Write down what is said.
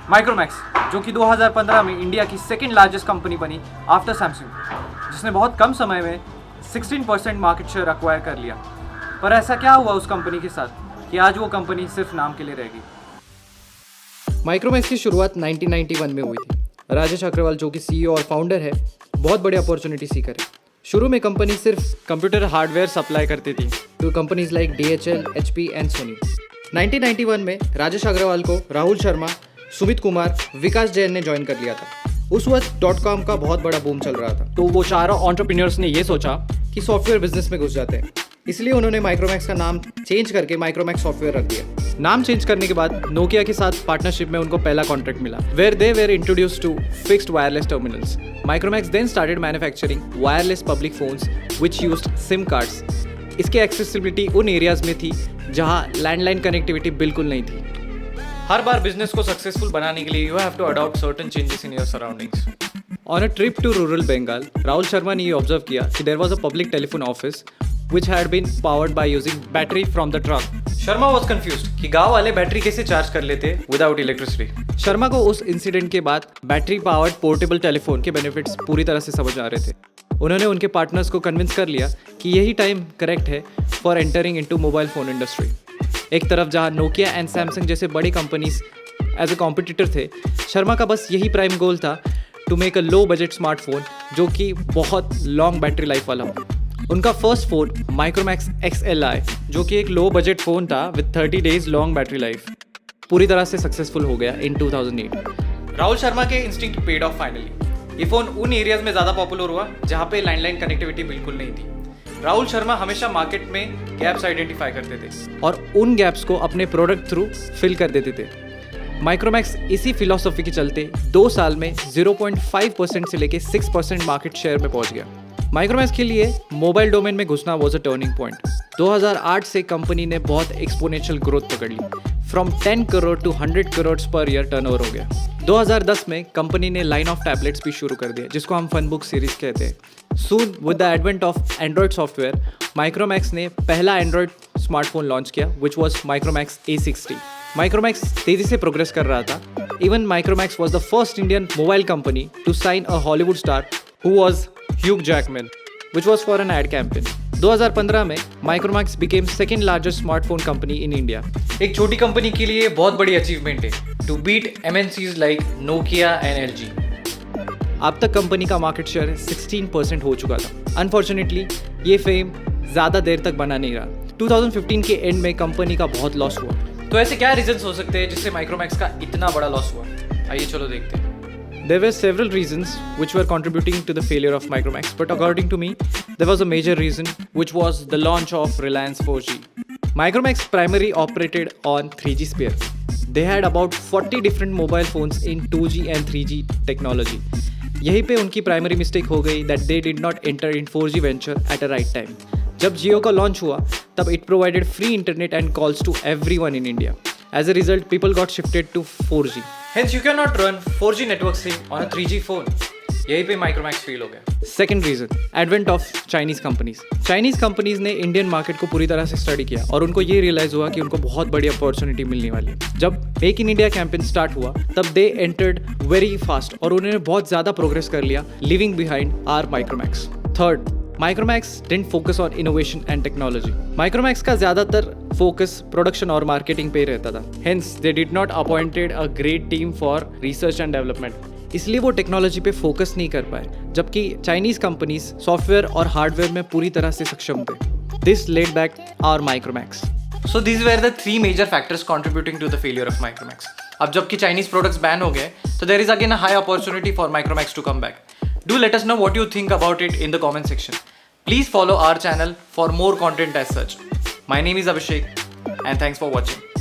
Micromax, जो कि 2015 में इंडिया की सेकंड लार्जेस्ट कंपनी बनी आफ्टर सैमसंग, जिसने बहुत कम समय में 16% मार्केट शेयर अक्वायर कर लिया। पर ऐसा क्या हुआ उस कंपनी के साथ कि आज वो कंपनी सिर्फ नाम के लिए रह गई। माइक्रोमैक्स की शुरुआत 1991 में हुई थी। राजेश अग्रवाल, जो कि CEO और फाउंडर है, बहुत बड़ी अपॉर्चुनिटी सीकर है। शुरू में कंपनी सिर्फ कंप्यूटर हार्डवेयर सप्लाई करती थी to companies like DHL, HP and Sony. 1991 में राजेश अग्रवाल को राहुल शर्मा, सुमित कुमार, विकास जैन ने ज्वाइन कर लिया था। उस वक्त .com का बहुत बड़ा बूम चल रहा था, तो वो चारों एंटरप्रेन्योर्स ने ये सोचा कि सॉफ्टवेयर बिजनेस में घुस जाते हैं। इसलिए उन्होंने माइक्रोमैक्स का नाम चेंज करके माइक्रोमैक्स सॉफ्टवेयर रख दिया। नाम चेंज करने के बाद नोकिया के साथ पार्टनरशिप में उनको पहला कॉन्ट्रैक्ट मिला, where they were introduced to fixed wireless terminals. Micromax then started manufacturing wireless public phones which used SIM cards. इसकी एक्सेसिबिलिटी उन एरियाज में थी जहां लैंडलाइन कनेक्टिविटी बिल्कुल नहीं थी। हर बार बिजनेस को सक्सेसफुल बनाने के लिए you have to adopt certain changes in your surroundings. On a trip to rural Bengal, Rahul Sharma ने ये ऑब्जर्व किया कि there was a public telephone office which had been powered by using battery from the truck. Sharma was confused कि गांव वाले battery कैसे charge कर लेते without electricity. शर्मा को उस इंसिडेंट के बाद बैटरी पावर्ड पोर्टेबल टेलीफोन के बेनिफिट्स पूरी तरह से समझ आ रहे थे। उन्होंने उनके पार्टनर्स को कन्विंस कर लिया कि यही टाइम करेक्ट है for entering into mobile phone industry. एक तरफ जहां नोकिया एंड सैमसंग जैसे बड़ी कंपनीज एज ए कॉम्पिटिटर थे, शर्मा का बस यही प्राइम गोल था to make a low budget smartphone जो कि बहुत लॉन्ग बैटरी लाइफ वाला हो। उनका फर्स्ट फोन माइक्रोमैक्स XLI, जो कि एक लो बजट फ़ोन था with 30 days long battery life, पूरी तरह से सक्सेसफुल हो गया इन 2008। राहुल शर्मा के इंस्टिंक्ट पेड ऑफ फाइनली। ये फ़ोन उन एरियाज में ज़्यादा पॉपुलर हुआ जहाँ पे लैंडलाइन कनेक्टिविटी बिल्कुल नहीं थी। राहुल शर्मा हमेशा मार्केट में गैप्स आइडेंटिफाई करते थे और उन गैप्स को अपने प्रोडक्ट थ्रू फिल कर देते थे। माइक्रोमैक्स इसी फिलॉसफी के चलते 2 साल में 0.5% से लेके 6% मार्केट शेयर में पहुंच गया। माइक्रोमैक्स के लिए मोबाइल डोमेन में घुसना वॉज अ टर्निंग पॉइंट। 2008 से कंपनी ने बहुत एक्सपोनेंशियल ग्रोथ पकड़ ली, from 10 crore to 100 crore per year turnover हो गया। 2010 में कंपनी ने लाइन ऑफ टैबलेट्स भी शुरू कर दिया, जिसको हम फनबुक सीरीज कहते हैं। Soon with the advent of Android software, Micromax ने पहला एंड्रॉयड स्मार्टफोन लॉन्च किया which was Micromax A60। Micromax तेजी से प्रोग्रेस कर रहा था। Even Micromax was the first Indian mobile company to sign a Hollywood star who was Hugh Jackman, which was for an ad campaign. 2015 में Micromax became second largest smartphone company in India. एक छोटी company के लिए बहुत बड़ी achievement है to beat MNCs like Nokia and LG। अब तक कंपनी का मार्केट शेयर 16% हो चुका था। अनफॉर्चुनेटली ये फेम ज़्यादा देर तक बना नहीं रहा। 2015 के एंड में कंपनी का बहुत लॉस हुआ। तो ऐसे क्या रीजंस हो सकते हैं जिससे माइक्रोमैक्स का इतना बड़ा लॉस हुआ? आइए चलो देखते हैं। There were several reasons which were contributing to the failure of Micromax, but according to me, there was a major reason which was the launch of Reliance 4G. Micromax primarily operated on 3G sphere. They had about 40 different mobile phones in 2G and 3G technology. यहीं पे उनकी primary mistake हो गई that they did not enter in 4G venture at a right time. जब Jio का launch हुआ तब it provided free internet and calls to everyone in India. As a result, people got shifted to 4G. Hence, you cannot run 4G network SIM on a 3G phone. यही पे Micromax fail हो गया। Second reason, advent of Chinese companies. Chinese companies ने Indian market को पूरी तरह से study किया और उनको ये रियलाइज हुआ कि उनको बहुत बड़ी अपॉर्चुनिटी मिलने वाली है। जब make in India campaign start हुआ तब दे एंटर्ड वेरी फास्ट और उन्होंने बहुत ज़्यादा प्रोग्रेस कर लिया, leaving behind our Micromax. Third, Micromax didn't focus on innovation and technology. Micromax का ज़्यादातर फोकस प्रोडक्शन और मार्केटिंग पे रहता था। Hence they did not appointed a great team for research and development. इसलिए वो टेक्नोलॉजी पे फोकस नहीं कर पाए, जबकि चाइनीज कंपनीज सॉफ्टवेयर और हार्डवेयर में पूरी तरह से सक्षम थे। This led back our Micromax. So these were the 3 major factors contributing to the failure of Micromax. अब जबकि चाइनीज प्रोडक्ट्स बैन हो गए तो there is again a high opportunity for Micromax to come back. Do let us know what you think about it in the comment section. Please follow our channel for more content as such. My name is Abhishek and thanks for watching.